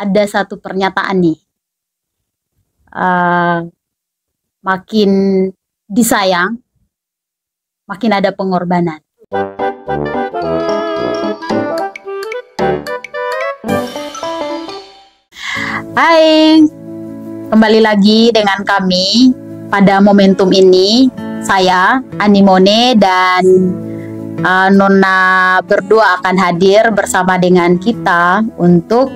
ada satu pernyataan nih. Makin disayang, makin ada pengorbanan. Hai, kembali lagi dengan kami pada momentum ini. Saya, Animone, dan Nona berdua akan hadir bersama dengan kita untuk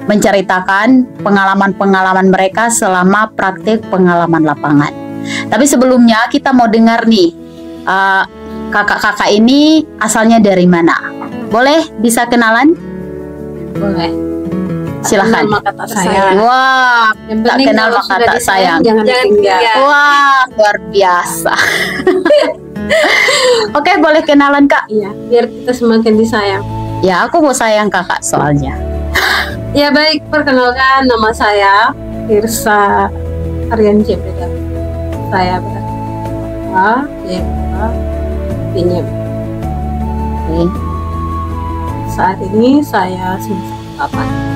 menceritakan pengalaman-pengalaman mereka selama praktik pengalaman lapangan. Tapi sebelumnya kita mau dengar nih, kakak-kakak ini asalnya dari mana? Boleh bisa kenalan? Boleh. Silahkan. Nama kata saya. Wah, tak kenal maka tak sayang. Jangan tinggal. Wah, luar biasa. Oke, boleh kenalan Kak? Iya, biar kita semakin disayang. Ya, aku mau sayang kakak soalnya. Ya baik, perkenalkan nama saya Tirsa Aryan Jebrida. Saya berasal dari Binyem. Oke. Saat ini saya semester 8.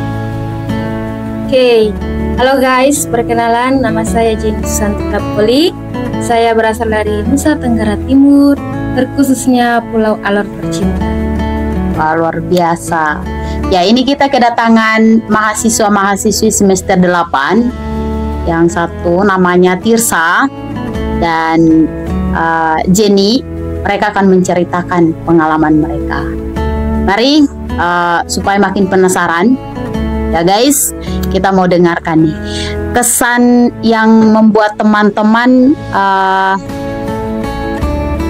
Oke, halo guys, perkenalan, nama saya Jenny Susanti Kapoli. Saya berasal dari Nusa Tenggara Timur, terkhususnya Pulau Alor tercinta. Wah, luar biasa. Ya, ini kita kedatangan mahasiswa-mahasiswi semester 8. Yang satu namanya Tirsa dan Jenny. Mereka akan menceritakan pengalaman mereka. Mari supaya makin penasaran. Ya guys, kita mau dengarkan nih kesan yang membuat teman-teman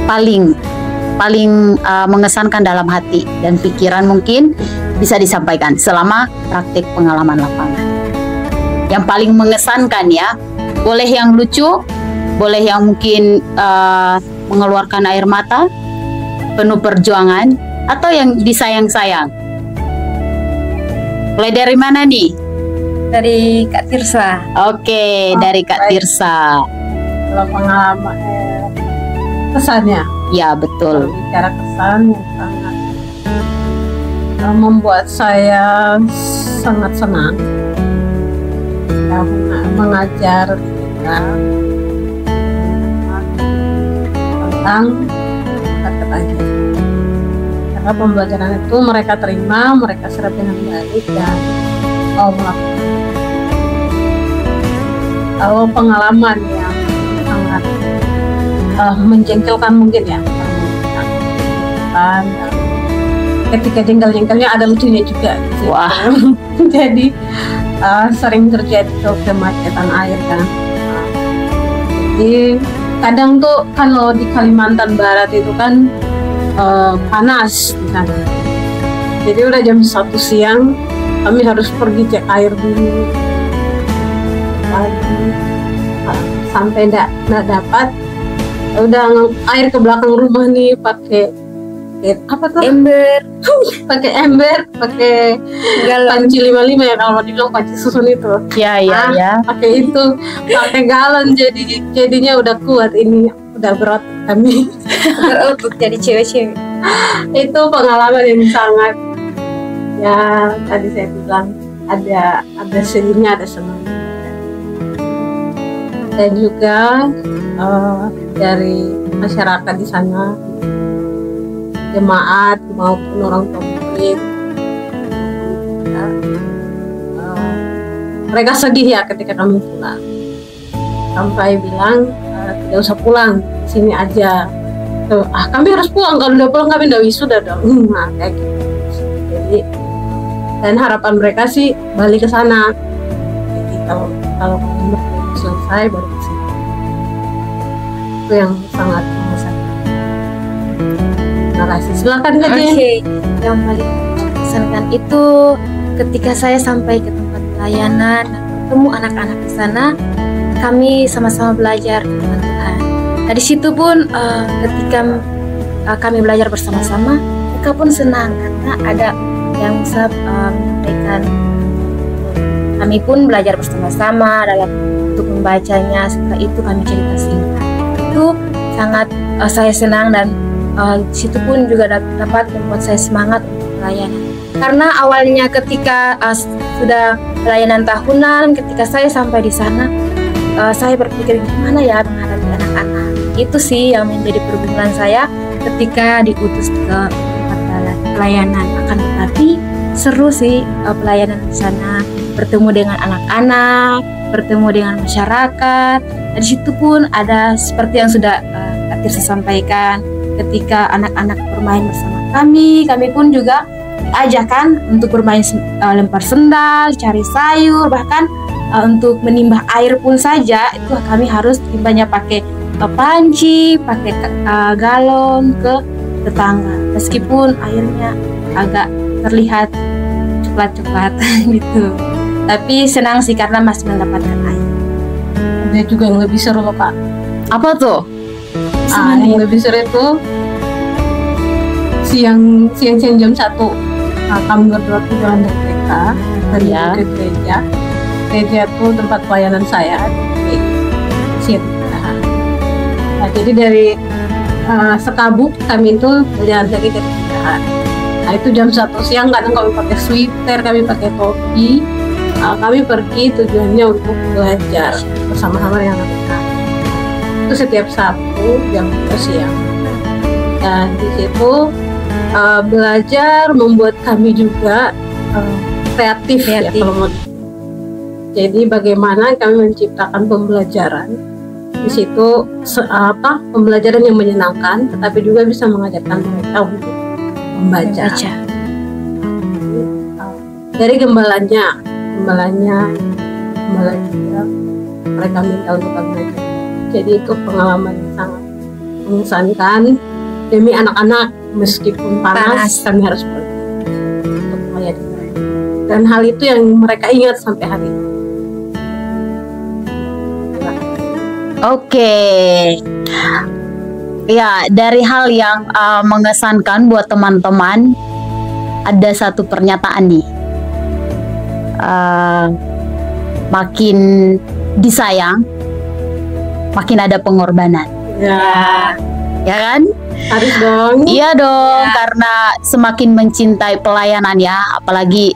paling mengesankan dalam hati dan pikiran, mungkin bisa disampaikan selama praktik pengalaman lapangan. Yang paling mengesankan ya, boleh yang lucu, boleh yang mungkin mengeluarkan air mata, penuh perjuangan, atau yang disayang-sayang. Mulai dari mana nih? Dari Kak Tirsa. Oke, dari Kak baik. Tirsa. Kalau pengalaman kesannya, Ya, betul. bicara kesan yang sangat membuat saya sangat senang. Ya, mengajar kita tentang kata-kata. Karena pembelajaran itu mereka terima, mereka serap dengan baik dan mau melakukan. Kalau pengalaman yang sangat menjengkelkan mungkin ya, dan ketika jengkel-jengkelnya ada lucunya juga. Gitu. Wah. Jadi sering terjadi kemacetan air kan. Jadi kadang tuh kalau di Kalimantan Barat itu kan panas kan. Jadi udah jam 1 siang kami harus pergi cek air dulu pagi, sampai nggak dapat, udah air ke belakang rumah nih pakai apa tuh, Ember, pakai ember, pakai galon. panci 55 ya, kalau dibilang panci susun itu. Ya, ya. Pakai itu, pakai galon, jadinya udah kuat, ini udah berat kami. Berotot jadi cewek-cewek. Itu pengalaman yang sangat, ya tadi saya bilang ada sedihnya, ada senangnya, dan juga dari masyarakat di sana, jemaat maupun orang tua murid, mereka sedih ya ketika kami pulang, sampai bilang tidak usah pulang, di sini aja. Kami harus pulang, kalau udah pulang kami udah wisuda dong. Nah, kayak gitu. Jadi, dan harapan mereka sih balik ke sana. Jadi kalau kami selesai baru ke sini. Itu yang sangat mengesankan. Terima kasih. Silakan Kak Jen. Oke, yang paling mengesankan itu ketika saya sampai ke tempat pelayanan dan bertemu anak-anak di sana, kami sama-sama belajar tentang Tuhan. Nah, di situ pun ketika kami belajar bersama-sama, mereka pun senang karena ada yang bisa menyampaikan. Kami pun belajar bersama-sama dalam untuk membacanya. Setelah itu kami cerita singkat. Itu sangat saya senang, dan di situ pun juga dapat membuat saya semangat untuk pelayanan. Karena awalnya ketika sudah pelayanan tahunan. Ketika saya sampai di sana, saya berpikir gimana ya menghadapi anak-anak. Itu sih yang menjadi pergumulan saya ketika diutus ke tempat pelayanan. Akan tetapi seru sih pelayanan di sana, bertemu dengan anak-anak, bertemu dengan masyarakat. Di situ pun ada seperti yang sudah Kak Tirsa sampaikan, ketika anak-anak bermain bersama kami pun juga diajarkan untuk bermain lempar sendal, cari sayur, bahkan untuk menimbah air pun saja itu kami harus timbanya pakai panci, pakai galon ke tetangga, meskipun airnya agak terlihat coklat-coklat gitu. Tapi senang sih karena masih mendapatkan air. Ada juga yang lebih seru loh, Kak. Apa tuh? Yang lebih seru itu siang jam 1. Kami berdua tuh jalan dari TK dari ke gereja. Gereja itu tempat pelayanan saya di sini. Nah, jadi dari Sekabuk kami itu berjalan lagi ke gereja. Nah, itu jam 1 siang kadang kami pakai sweater, kami pakai topi. Kami pergi tujuannya untuk belajar bersama-sama dengan anak-anak. Itu setiap Sabtu jam 2 siang. Dan di situ belajar membuat kami juga kreatif. Ya, kalau mau. Jadi bagaimana kami menciptakan pembelajaran di situ pembelajaran yang menyenangkan, tetapi juga bisa mengajarkan mereka untuk membaca. Dari gembalanya juga mereka minta untuk belajar. Jadi itu pengalaman yang sangat mengesankan. Demi anak-anak, meskipun panas kami harus pergi untuk melayani mereka. Dan hal itu yang mereka ingat sampai hari ini. Oke. Ya, dari hal yang mengesankan buat teman-teman, ada satu pernyataan nih. Makin disayang, makin ada pengorbanan. Ya kan? Harus dong. Iya dong, karena semakin mencintai pelayanan ya, apalagi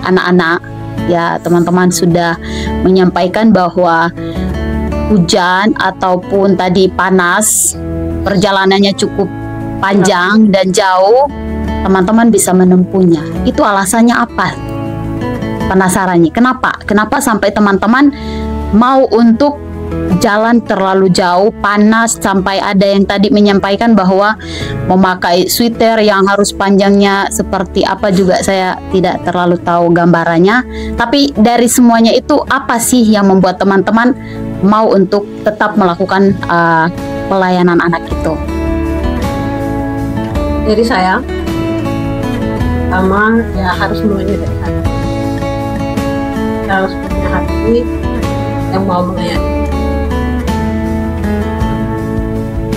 anak-anak. Ya, teman-teman sudah menyampaikan bahwa hujan ataupun tadi panas, perjalanannya cukup panjang dan jauh, teman-teman bisa menempuhnya. Itu alasannya apa? Penasarannya, kenapa sampai teman-teman mau untuk jalan terlalu jauh, panas, sampai ada yang tadi menyampaikan bahwa memakai sweater yang harus panjangnya seperti apa juga saya tidak terlalu tahu gambarannya. Tapi dari semuanya itu apa sih yang membuat teman-teman mau untuk tetap melakukan pelayanan anak itu? Jadi saya pertama ya harus mulainya dari hati. Kita harus punya hati yang mau melayani.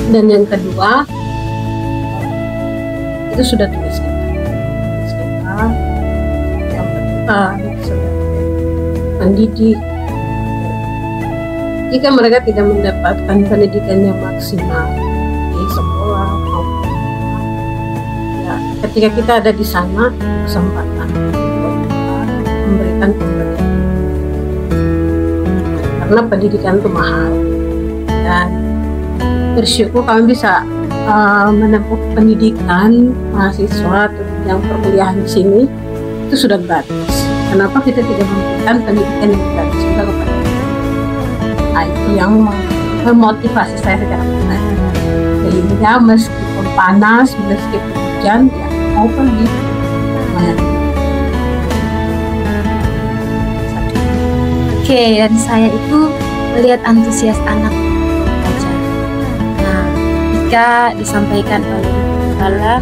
Dan yang kedua, itu sudah tugas kita. Yang kedua, sebagai pendidik. Jika mereka tidak mendapatkan pendidikan yang maksimal di sekolah maupun ya, ketika kita ada di sana, kesempatan untuk memberikan pembelajaran. Karena pendidikan itu mahal, dan bersyukur kami bisa menempuh pendidikan mahasiswa atau yang perkuliahan di sini itu sudah gratis. Kenapa kita tidak memberikan pendidikan yang gratis juga kepada mereka? Nah, itu yang memotivasi saya secara pribadi. Sehingga meskipun panas, meskipun hujan, ya mau pergi. Oke, dan saya itu melihat antusias anak belajar. Nah, jika disampaikan oleh Kepala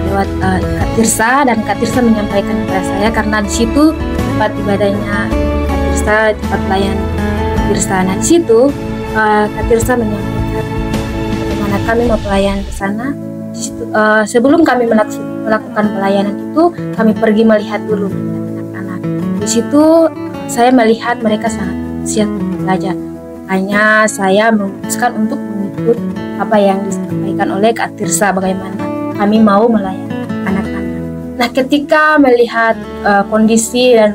lewat Kak Tirsa, dan Kak Tirsa menyampaikan kepada saya karena di situ tempat ibadahnya Kak Tirsa, tempat pelayan Tirsa. Nah, di situ Kak Tirsa menyampaikan bagaimana kami mau pelayan ke sana. Di situ, sebelum kami melakukan pelayanan itu, kami pergi melihat dulu anak-anak. Di situ saya melihat mereka sangat siap belajar. Makanya saya memutuskan untuk mengikut apa yang disampaikan oleh Kak Tirsa, bagaimana kami mau melayani anak-anak. Nah, ketika melihat kondisi dan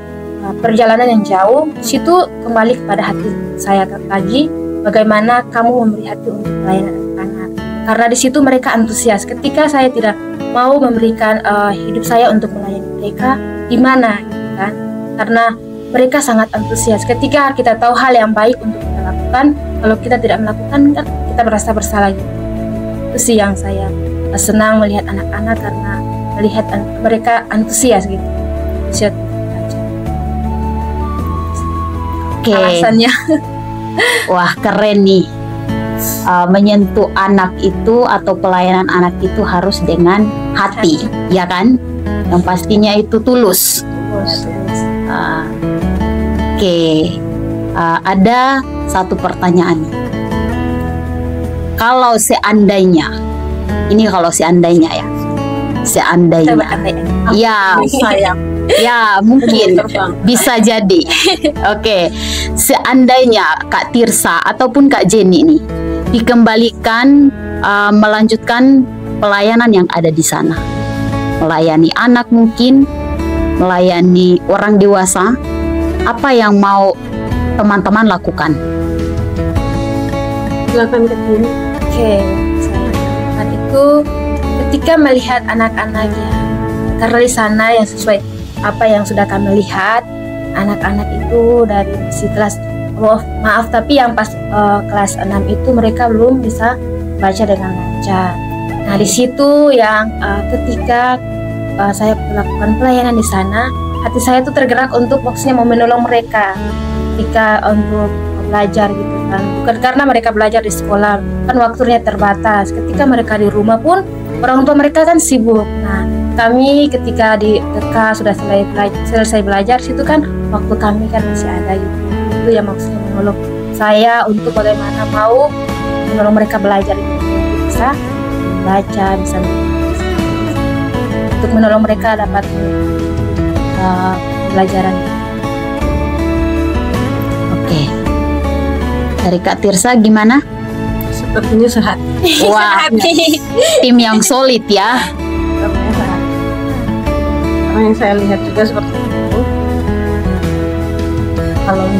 perjalanan yang jauh, situ kembali kepada hati saya lagi, bagaimana kamu memberi hati untuk pelayanan anak-anak. Karena di situ mereka antusias. Ketika saya tidak mau memberikan hidup saya untuk melayani mereka, gimana gitu kan? Karena mereka sangat antusias. Ketika kita tahu hal yang baik untuk kita lakukan, kalau kita tidak melakukan, kan kita merasa bersalah gitu. Itu sih yang saya senang melihat anak-anak, karena melihat mereka antusias gitu. Antusias belajar. Oke. Alasannya. Wah, keren nih. Menyentuh anak itu atau pelayanan anak itu harus dengan hati, ya kan? Yang pastinya itu tulus. Oke. Ada satu pertanyaan nih. Kalau seandainya ya, ya mungkin bisa jadi. Oke, seandainya Kak Tirsa ataupun Kak Jenny nih dikembalikan melanjutkan pelayanan yang ada di sana, melayani anak mungkin, melayani orang dewasa, apa yang mau teman-teman lakukan? Silakan Kak Jenny. Oke, saya lakukan itu ketika melihat anak-anak yang, karena di sana yang sesuai apa yang sudah kami lihat, anak-anak itu dari si kelas maaf tapi yang pas kelas 6 itu mereka belum bisa baca dengan lancar. Nah, di situ yang ketika saya melakukan pelayanan di sana, hati saya tuh tergerak untuk maksudnya mau menolong mereka ketika untuk belajar gitu kan. Bukan karena mereka belajar di sekolah, kan waktunya terbatas. Ketika mereka di rumah pun orang tua mereka kan sibuk. Nah, kami ketika di TK sudah selesai belajar, situ kan waktu kami kan masih ada gitu. Itu yang maksudnya menolong saya untuk bagaimana mau menolong mereka belajar gitu. Bisa baca, bisa untuk menolong mereka dapat pelajaran. Oke. Dari Kak Tirsa gimana? Sepertinya sehat. Wah, tim yang solid ya. Sepertinya sehat. Karena yang saya lihat juga seperti itu. Kalau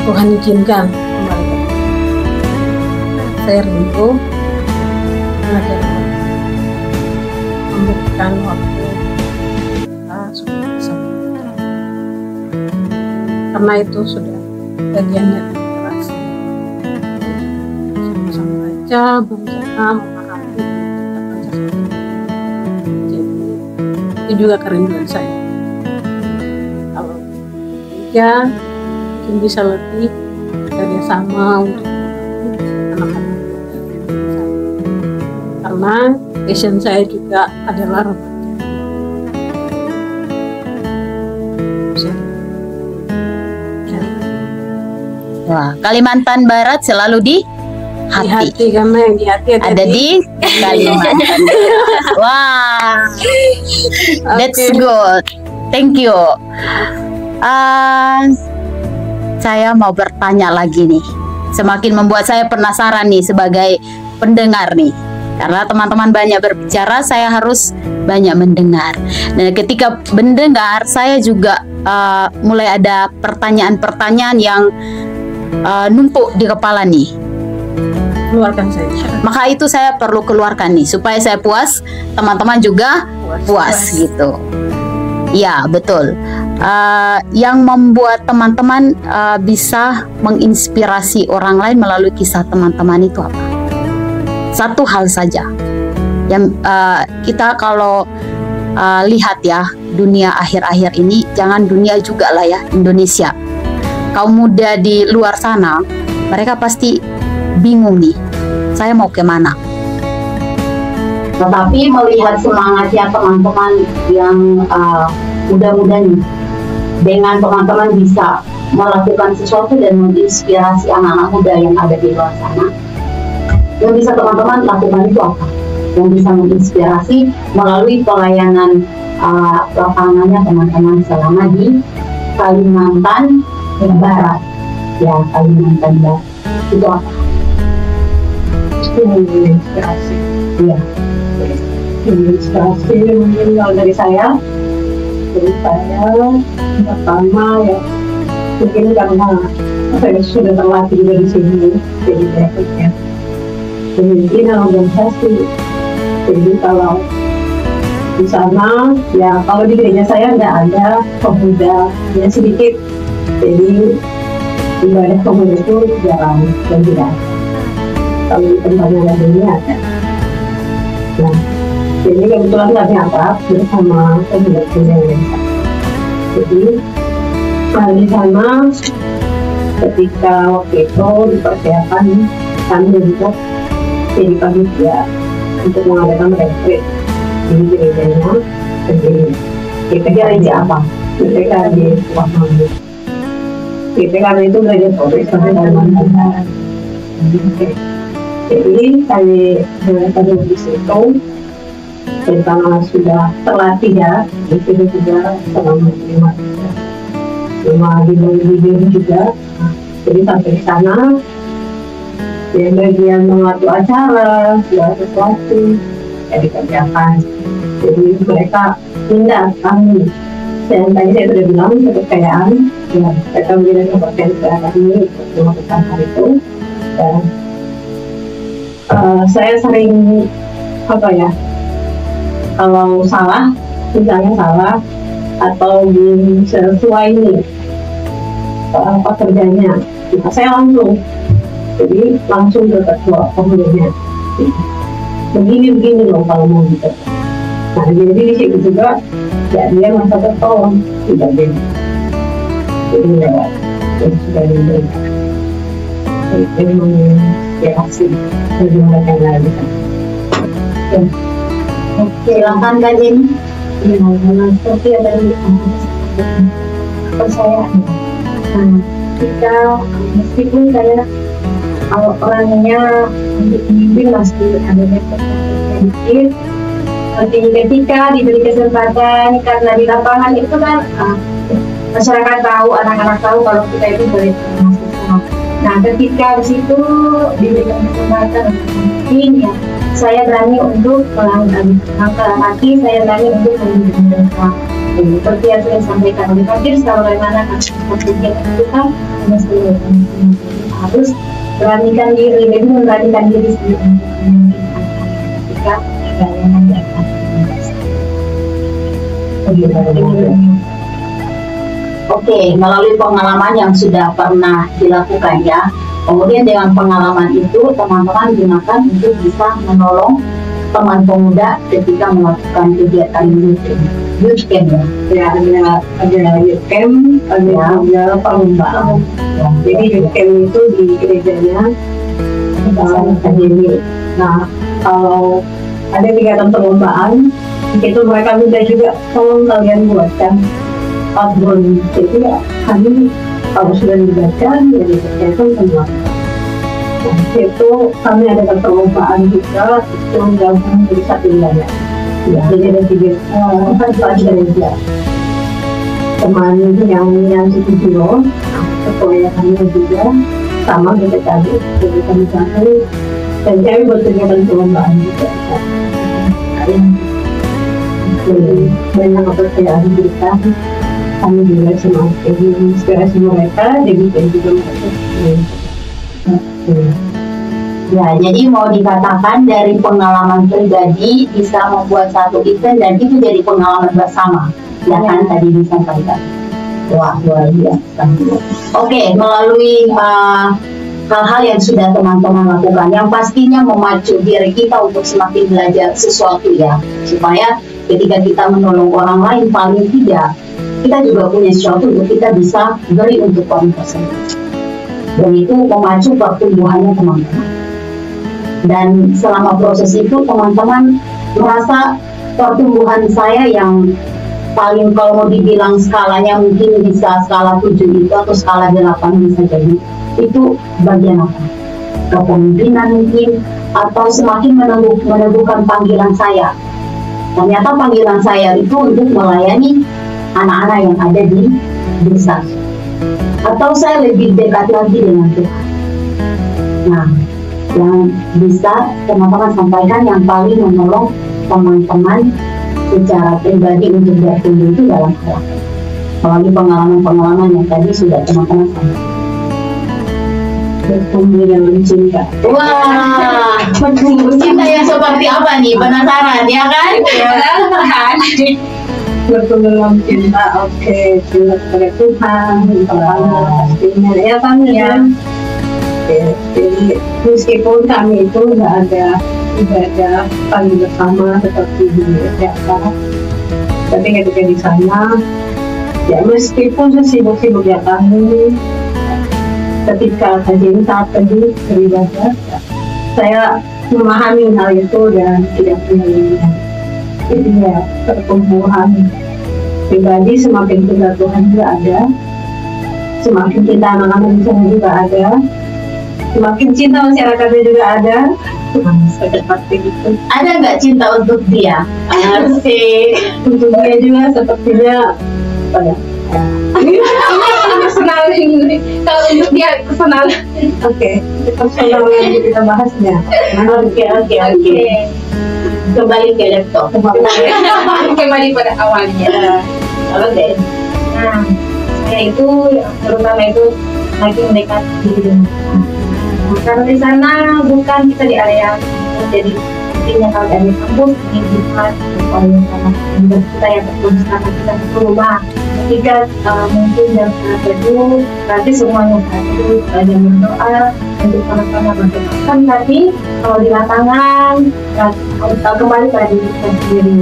Tuhan izinkan kembali, saya rindu memberikan waktu kita sudah bersama. Karena itu sudah bagian dari interaksi. Sama-sama baca, berusaha memahami tentang sesuatu. Jadi itu juga kerinduan saya. Kalau kerja mungkin bisa lebih kerjasama untuk anak-anak, karena passion saya juga adalah remaja. Wah, Kalimantan Barat selalu di hati. Di hati, karena yang di hati ada di Kalimantan. Wah, that's good. Thank you. Saya mau bertanya lagi nih. Semakin membuat saya penasaran nih sebagai pendengar nih. Karena teman-teman banyak berbicara, saya harus banyak mendengar. Dan ketika mendengar, saya juga mulai ada pertanyaan-pertanyaan yang numpuk di kepala nih. Keluarkan saya. Maka itu saya perlu keluarkan nih supaya saya puas, teman-teman juga puas gitu. Ya, betul. Yang membuat teman-teman bisa menginspirasi orang lain melalui kisah teman-teman itu apa? Satu hal saja. Yang kita kalau lihat ya, dunia akhir-akhir ini, jangan dunia juga lah ya, Indonesia. Kaum muda di luar sana, mereka pasti bingung nih, saya mau kemana? Tetapi melihat semangatnya teman-teman yang muda-muda nih, dengan teman-teman bisa melakukan sesuatu dan menginspirasi anak-anak muda yang ada di luar sana, yang bisa teman-teman lakukan itu apa? Yang bisa menginspirasi melalui pelayanan lapangannya teman-teman selama di Kalimantan Barat, ya, Kalimantan Barat itu apa? Itu menginspirasi, ya. Menginspirasi mungkin kalau dari saya Jadi saya pertama ya mungkin karena saya sudah terlatih dari sini, jadi berikutnya pemimpinan organisasi. Jadi kalau di sana ya, kalau di gereja saya nggak ada pemuda, ya sedikit. Jadi ibadah pemuda itu jarang dan tidak. Kalau di tempat yang lainnya ada. Nah, jadi kebetulan kami akrab bersama pemuda-pemuda yang lain. Jadi di sana ketika waktu itu dipersiapkan kami untuk jadi panitia untuk mengadakan retreat di gerejanya sendiri. Kita gereja apa? Kita di Wahmandi. Kita itu gereja Protestan Kalimantan. Jadi kami di situ karena sudah terlatih ya, di situ juga selama 5 video juga. Jadi sampai di sana ya, bagian mengatur acara, segala sesuatu ya dikerjakan. Jadi mereka minta kami, dan tadi saya sudah bilang kepercayaan ya, mereka memberikan kepercayaan kami untuk melakukan hal itu. Dan saya sering kalau salah, misalnya salah atau belum sesuai nih pekerjaannya, saya langsung ke ketua pemudanya. Begini loh kalau mau gitu. Nah, jadi di situ juga ya dia merasa tertolong, tidak jadi. Jadi lewat, jadi sudah diberikan. Itu menginspirasi bagi mereka yang lain. Silakan Kak Jenny. Ya, seperti yang tadi kepercayaan. Nah, kita meskipun saya orangnya untuk memimpin masih ada sedikit, seperti ketika diberi kesempatan karena di lapangan itu kan masyarakat tahu, anak-anak tahu kalau kita itu boleh mahasiswa. Nah, ketika di situ diberikan kesempatan mungkin ya, saya berani untuk melangkah hati, saya berani untuk memimpin mereka. Seperti yang saya sampaikan oleh Pak Girs, kalau bagaimana kita harus beranikan diri, jadi memberanikan diri sendiri ketika perjalanan di atas. Oke, melalui pengalaman yang sudah pernah dilakukan ya, kemudian dengan pengalaman itu teman-teman gunakan untuk bisa menolong teman pemuda ketika melakukan kegiatan youth camp ya. Ada youth camp, ada juga perlombaan. Jadi youth camp itu di gerejanya sendiri. Nah, kalau ada kegiatan perlombaan itu mereka minta juga tolong kalian buatkan patron. Jadi ya, kami kalau sudah dibaca ya dikerjakan semua. Nah, itu kami ada perlombaan juga, itu gabung dari satu wilayah. Ya, jadi ada 3 gereja. Teman yang Situjiro, sesuai kami juga sama kita tadi, jadi kami sampai dan kami buat kegiatan perlombaan juga. Banyak kepercayaan kita, kami juga semakin inspirasi mereka, jadi juga mereka. Ya, jadi mau dikatakan dari pengalaman pribadi bisa membuat satu event dan itu jadi pengalaman bersama, ya kan tadi disampaikan. Wah, luar biasa. Oke, melalui hal-hal yang sudah teman-teman lakukan, yang pastinya memacu diri kita untuk semakin belajar sesuatu ya, supaya ketika kita menolong orang lain paling tidak kita juga punya sesuatu untuk kita bisa beri untuk orang tersebut. Dan itu memacu pertumbuhannya teman-teman. Dan selama proses itu teman-teman merasa pertumbuhan saya yang paling kalau mau dibilang skalanya mungkin bisa skala 7 itu atau skala 8 bisa jadi. Itu bagian apa? Kepemimpinan mungkin, atau semakin meneguhkan panggilan saya. Ternyata panggilan saya itu untuk melayani anak-anak yang ada di desa. Atau saya lebih dekat lagi dengan Tuhan. Nah, yang bisa teman-teman sampaikan yang paling menolong teman-teman secara pribadi untuk bertumbuh itu dalam hal melalui pengalaman-pengalaman yang tadi sudah teman-teman sampaikan. Bertumbuh dalam cinta. Wah, cinta yang seperti apa nih? Penasaran ya kan? Penasaran. Bertumbuh dalam cinta, oke, cinta kepada Tuhan, pastinya ya kan ya. Jadi meskipun kami itu nggak ada ibadah paling bersama seperti di Jakarta, tapi ketika di sana, ya meskipun sesibuk-sibuk ya kami, ketika kajian saat tadi beribadah, saya memahami hal itu dan tidak punya. Jadi ya pertumbuhan pribadi semakin cinta Tuhan juga ada, semakin cinta anak-anak di sana juga ada, semakin cinta masyarakatnya juga ada. Seperti itu. Ada nggak cinta untuk dia? Asik. Untuk dia juga sepertinya apa ya? Personal ini. Kalau untuk dia personal. Oke, personal yang kita bahasnya. Oke. Kembali ke laptop. Kembali pada awalnya. Oke. Nah, saya itu terutama itu lagi mendekat diri. Nah, karena di sana bukan kita di area, jadi intinya kalau dari kampus ini bukan supaya sama kita yang berkumpul sama kita ke rumah. Ketika mungkin jam teduh, berarti semuanya satu, belajar berdoa untuk sama-sama berdoa. Tapi kalau di lapangan harus kembali pada diri kita sendiri.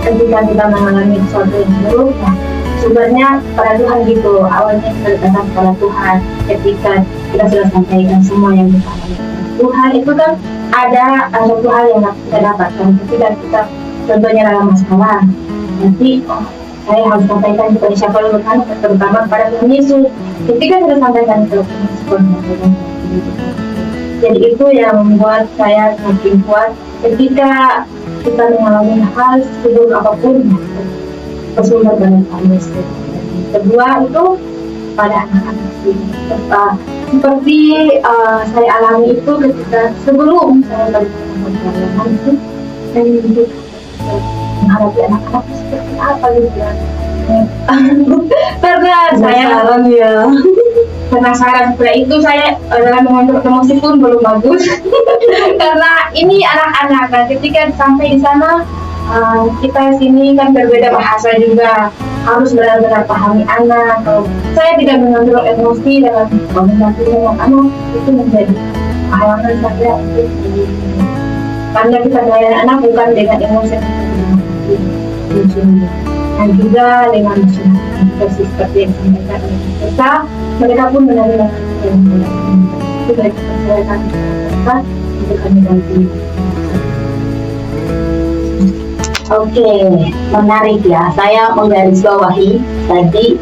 Ketika kita mengalami sesuatu yang buruk, nah, sumbernya pada Tuhan gitu. Awalnya kita datang kepada Tuhan. Ketika kita sudah sampaikan semua yang kita alami Tuhan, itu kan ada satu hal yang kita dapatkan. Ketika kita contohnya dalam masalah, nanti saya harus sampaikan kepada siapa dulu kan, terutama kepada Tuhan Yesus. Ketika kita sampaikan ke Tuhan Yesus, jadi itu yang membuat saya semakin kuat ketika kita mengalami hal sebelum apapun bersumber dari Tuhan Yesus. Kedua itu pada anak-anak ini, seperti saya alami itu ketika sebelum saya berpengalaman perjalanan itu, saya menghadapi anak-anak seperti apa gitu ya. Karena saya penasaran pula itu, saya dalam mengontrol emosi pun belum bagus. Karena ini anak-anak, kan ketika sampai di sana kita sini kan berbeda bahasa juga, harus benar-benar pahami anak. Kalau saya tidak mengontrol emosi dalam komunikasi dengan anak, itu menjadi halangan saya untuk karena kita melayani anak bukan dengan emosi dan juga dengan masyarakat seperti yang disampaikan oleh kita, mereka pun benar-benar itu dari kepercayaan mereka untuk kami ganti. Oke, menarik ya. Saya menggarisbawahi tadi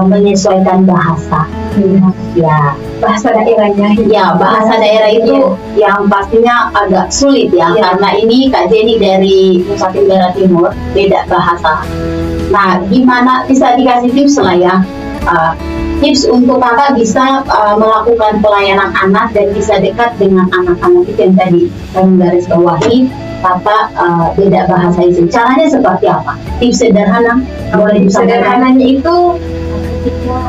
menyesuaikan bahasa. Ya, Bahasa daerahnya. ya bahasa daerah itu yang pastinya agak sulit ya, karena ini Kak Jenny dari Nusa Tenggara Timur, beda bahasa. Nah, gimana bisa dikasih tips lah ya? Tips untuk kakak bisa melakukan pelayanan anak dan bisa dekat dengan anak-anak itu yang tadi saya menggarisbawahi kata beda bahasa itu. Caranya seperti apa? Tips sederhana boleh disampaikan? Sederhananya itu ketika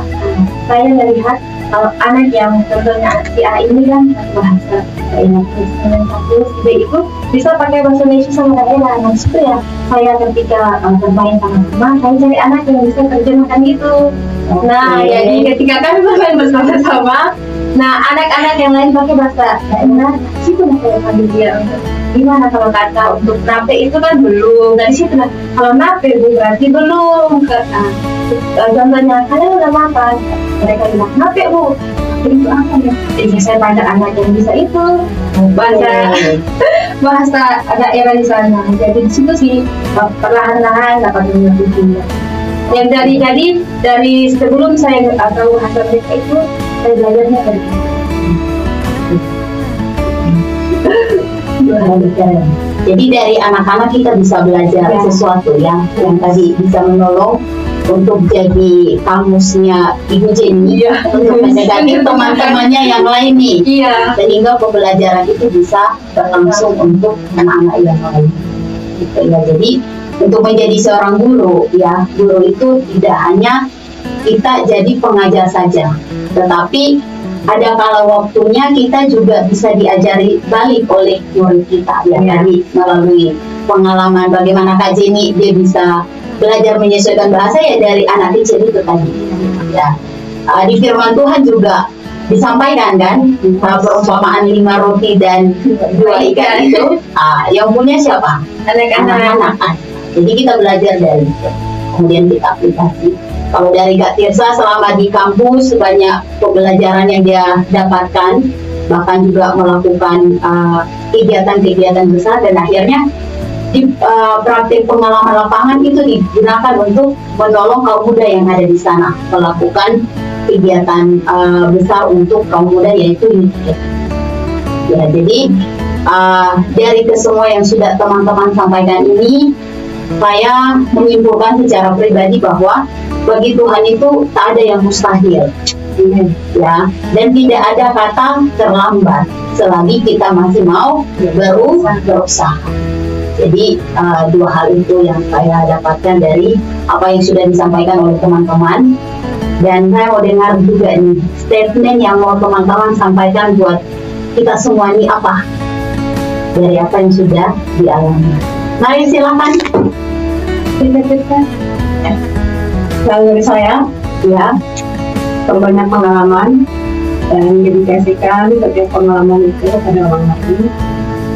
saya melihat kalau anak yang contohnya si A ini kan bahasa daerah Kristen satu, B itu bisa pakai bahasa Indonesia sama daerah. Nah itu ya saya ketika bermain sama-sama, saya cari anak yang bisa terjemahkan gitu. Nah jadi ketika kami bermain bersama-sama, nah anak-anak yang lain pakai bahasa daerah, situ saya panggil dia untuk gimana kalau kata untuk nape itu kan belum, dari situ lah kalau nape berarti belum. Contohnya kalian udah makan, mereka bilang nape bu, itu apa ya? Jadi saya tanya anak yang bisa itu bahasa daerah di sana. Jadi di situ sih perlahan-lahan dapat mengerti. Yang dari sebelum saya tahu bahasa mereka itu, saya belajarnya dari Jadi dari anak-anak kita bisa belajar sesuatu yang tadi bisa menolong untuk jadi kamusnya Ibu Jenny, untuk mendekati teman-temannya yang lain nih, sehingga pembelajaran itu bisa berlangsung untuk anak-anak yang lain. gitu ya. Jadi untuk menjadi seorang guru ya, guru itu tidak hanya kita jadi pengajar saja, tetapi ada kala waktunya kita juga bisa diajari balik oleh murid kita ya, tadi melalui pengalaman bagaimana Kak Jenny dia bisa belajar menyesuaikan bahasa ya dari anak kecil itu tadi ya. Di firman Tuhan juga disampaikan kan perumpamaan 5 roti dan 2 ikan itu yang punya siapa? Anak-anak. Jadi kita belajar dari itu, kemudian kita aplikasi. Kalau dari Kak Tirsa selama di kampus banyak pembelajaran yang dia dapatkan, bahkan juga melakukan kegiatan-kegiatan besar, dan akhirnya di praktik pengalaman lapangan itu digunakan untuk menolong kaum muda yang ada di sana melakukan kegiatan besar untuk kaum muda, yaitu UNICEF. Ya, jadi dari kesemua yang sudah teman-teman sampaikan ini, saya menyimpulkan secara pribadi bahwa bagi Tuhan itu tak ada yang mustahil, ya, dan tidak ada kata terlambat selagi kita masih mau berusaha. Jadi 2 hal itu yang saya dapatkan dari apa yang sudah disampaikan oleh teman-teman, dan saya mau dengar juga nih statement yang mau teman-teman sampaikan buat kita semua ini apa dari apa yang sudah dialami. Mari silakan. Kalau dari saya, ya, banyak pengalaman dan dedikasikan setiap pengalaman itu pada orang lain.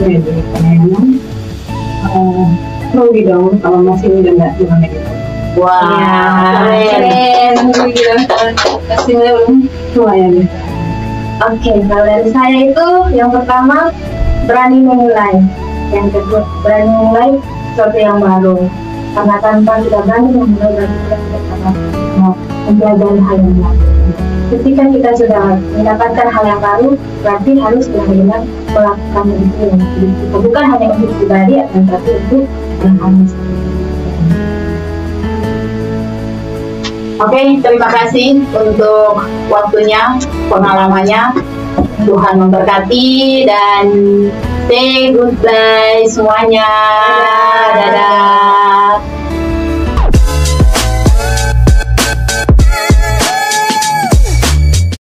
Jadi pengalaman rugi dong kalau masih muda nggak gimana gitu. Wah, keren, rugi dong masih muda belum lumayan. Oke, kalau dari saya itu yang pertama berani memulai, yang kedua berani memulai sesuatu yang baru. Karena tanpa kita berani memulai, berarti kita tidak akan mempelajari hal yang baru. Ketika kita sudah mendapatkan hal yang baru, berarti harus benar-benar melakukan itu yang kita, bukan hanya untuk pribadi, tapi untuk yang lain. Oke, terima kasih untuk waktunya, pengalamannya. Tuhan memberkati dan say goodbye semuanya. Dadah.